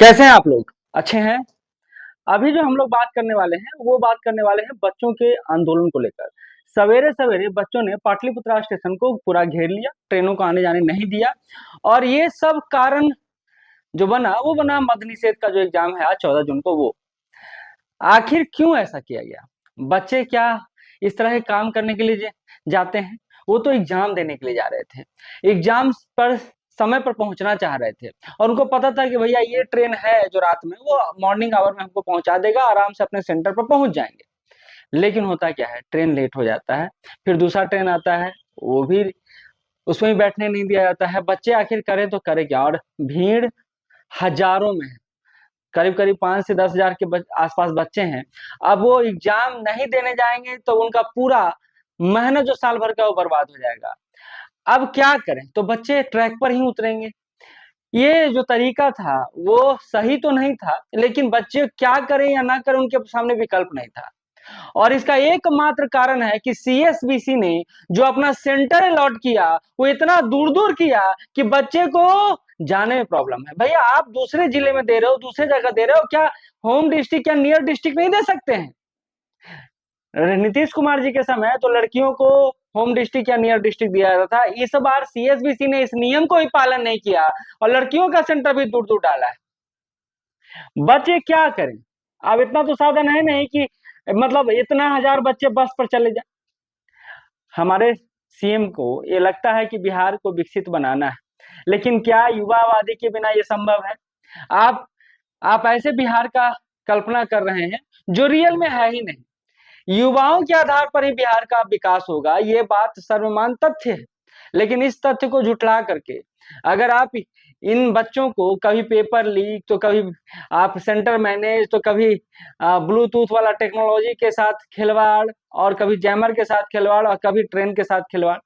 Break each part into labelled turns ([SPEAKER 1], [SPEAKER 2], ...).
[SPEAKER 1] कैसे हैं आप लोग? अच्छे हैं? अभी जो हम लोग बात करने वाले हैं, वो बात करने वाले हैं बच्चों के आंदोलन को लेकर। सवेरे-सवेरे बच्चों ने पाटलिपुत्रा स्टेशन को पूरा घेर लिया, ट्रेनों को आने-जाने नहीं दिया और ये सब कारण जो बना, वो बना मद्य निषेध का जो एग्ज़ाम है आज 14 जून को वो। आखिर क्यों ऐसा किया गया? बच्चे क्या इस तरह के काम करने के लिए जाते हैं? वो तो एग्ज़ाम देने के लिए जा रहे थे। एग्ज़ाम पर समय पर पहुँचना चाह रहे थे और उनको पता था कि भैया ये ट्रेन है जो रात में वो मॉर्निंग आवर में हमको पहुँचा देगा, आराम से अपने सेंटर पर पहुँच जाएँगे। लेकिन होता क्या है, ट्रेन लेट हो जाता है, फिर दूसरा ट्रेन आता है, वो भी उसमें भी बैठने नहीं दिया जाता है। बच्चे आखिर करें तो करें क्या? और भीड़ हज़ारों में है। करीब-करीब 5 से 10,000 के आस-पास बच्चे हैं। अब वो एग्ज़ाम नहीं देने जाएँगे तो उनका पूरा मेहनत जो साल भर का वो बर्बाद हो जाएगा। अब क्या करें? तो बच्चे ट्रैक पर ही उतरेंगे। ये जो तरीका था वो सही तो नहीं था, लेकिन बच्चे क्या करें या ना करें उनके सामने विकल्प नहीं था। और इसका एकमात्र कारण है कि सीएसबीसी ने जो अपना सेंटर अलॉट किया, वो इतना दूर-दूर किया कि बच्चे को जाने में प्रॉब्लम है। भैया आप दूसरे जिले में दे रहे हो, दूसरे जगह दे रहे हो, क्या होम डिस्ट्रिक्ट या नियर डिस्ट्रिक्ट नहीं दे सकते हैं? नीतीश कुमार जी के समय तो लड़कियों को होम डिस्ट्रिक्ट या नियर डिस्ट्रिक्ट दिया जाता था। इस बार सीएसबीसी ने इस नियम को ही पालन नहीं किया और लड़कियों का सेंटर भी दूर-दूर डाला है। बच्चे क्या करें? अब इतना तो साधन है नहीं कि मतलब इतना 1000 बच्चे बस पर चले जाएँ। हमारे सीएम को ये लगता है कि बिहार को विकसित बनाना है, लेकिन क्या युवावादी के बिना ये संभव है? आप आप ऐसे बिहार का कल्पना कर रहे हैं, जो रियल में है ही नहीं। युवाओं के आधार पर ही बिहार का विकास होगा, ये बात सर्वमान्य तथ्य है। लेकिन इस तथ्य को झुठला करके अगर आप इन बच्चों को कभी पेपर लीक, तो कभी आप सेंटर मैनेज, तो कभी ब्लूटूथ वाला टेक्नोलॉजी के साथ खिलवाड़ और कभी जैमर के साथ खिलवाड़ और कभी ट्रेन के साथ खिलवाड़,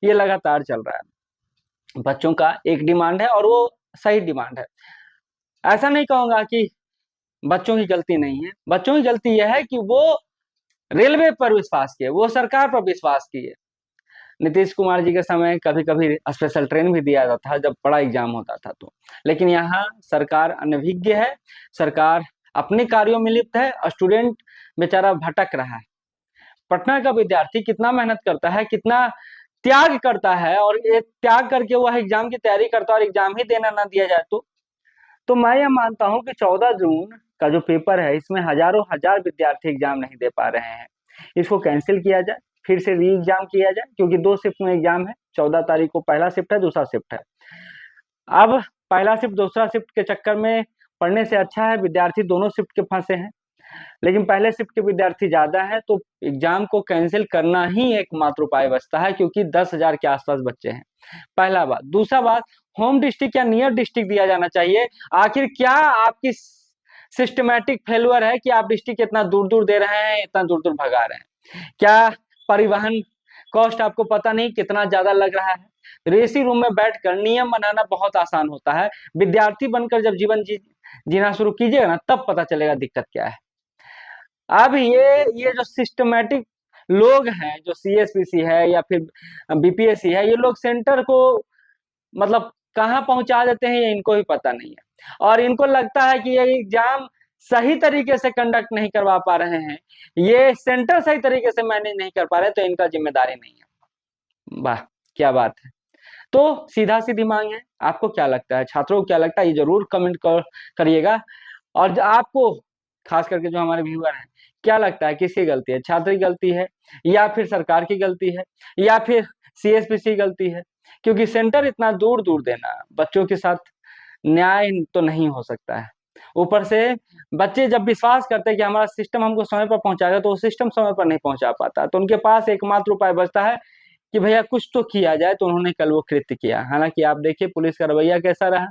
[SPEAKER 1] ये लगातार चल रहा है। बच्चों का एक डिमांड है और वो सही डिमांड है। ऐसा नहीं कहूँगा कि बच्चों की गलती नहीं है, बच्चों की गलती यह है कि वो रेलवे पर विश्वास किए, वो सरकार पर विश्वास किए। नीतीश कुमार जी के समय कभी-कभी स्पेशल ट्रेन भी दिया जाता था जब बड़ा एग्जाम होता था तो। लेकिन यहाँ सरकार अनभिज्ञ है, सरकार अपने कार्यों में लिप्त है, स्टूडेंट बेचारा भटक रहा है। पटना का विद्यार्थी कितना मेहनत करता है, कितना त्याग करता है और ये त्याग करके वह एग्जाम की तैयारी करता है और एग्जाम ही देना ना दिया जाए तो। तो मैं ये मानता हूँ कि 14 जून का जो पेपर है, इसमें हज़ारों हजार विद्यार्थी एग्जाम नहीं दे पा रहे हैं। इसको कैंसल किया जाए, फिर से री एग्जाम किया जाए क्योंकि 2 शिफ्ट में एग्जाम है। 14 तारीख को पहला शिफ्ट है, दूसरा शिफ्ट है। अब पहला शिफ्ट, दूसरा शिफ्ट के चक्कर में पढ़ने से अच्छा है विद्यार्थी दोनों शिफ्ट के फँसे हैं। लेकिन पहले शिफ्ट के विद्यार्थी ज़्यादा हैं, तो एग्जाम को कैंसल करना ही एकमात्र उपाय बचता है क्योंकि 10,000 के आस-पास बच्चे हैं। पहला बात। दूसरा बात, होम डिस्ट्रिक्ट या नियर डिस्ट्रिक्ट दिया जाना चाहिए। आखिर क्या आपकी सिस्टमैटिक फेल्योर है कि आप डिस्ट्रिक्ट इतना दूर-दूर दे रहे हैं, इतना दूर-दूर भगा रहे हैं? क्या परिवहन कॉस्ट आपको पता नहीं कितना ज़्यादा लग रहा है? रेसी रूम में बैठकर नियम बनाना बहुत आसान होता है। विद्यार्थी बनकर जब जीवन जीना शुरू कीजिएगा ना, तब पता चलेगा दिक्कत क्या है। अब ये जो सिस्टमैटिक लोग हैं, जो सीएसपीसी है या फिर बीपीएससी है, ये लोग सेंटर को मतलब कहाँ पहुँचा देते हैं, ये इनको ही पता नहीं है। और इनको लगता है कि ये एग्ज़ाम सही तरीके से कंडक्ट नहीं करवा पा रहे हैं, ये सेंटर सही तरीके से मैनेज नहीं कर पा रहे हैं, तो इनका ज़िम्मेदारी नहीं है। वाह! क्या बात है। तो सीधा-सीधी माँग है, आपको क्या लगता है? छात्रों को क्या लगता है? ये ज़रूर कमेंट करिएगा और ज आपको ख़ास करके जो हमारे व्यूअर हैं, क्या लगता है किसकी गलती है? छात्र की गलती है या फिर सरकार की गलती है या फिर सीएसपीसी की गलती है? क्योंकि सेंटर इतना दूर-दूर देना बच्चों के साथ न्याय तो नहीं हो सकता है। ऊपर से बच्चे जब विश्वास करते हैं कि हमारा सिस्टम हमको समय पर पहुँचाएगा, तो वो सिस्टम समय पर नहीं पहुँचा पाता। तो उनके पास एकमात्र उपाय बचता है कि भैया कुछ तो किया जाए, तो उन्होंने कल वो कृत्य किया। हालाँकि आप देखिए पुलिस का रवैया कैसा रहा।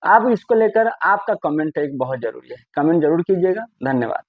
[SPEAKER 1] अब इसको लेकर आपका कमेंट एक बहुत ज़रूरी है। कमेंट ज़रूर कीजिएगा। धन्यवाद।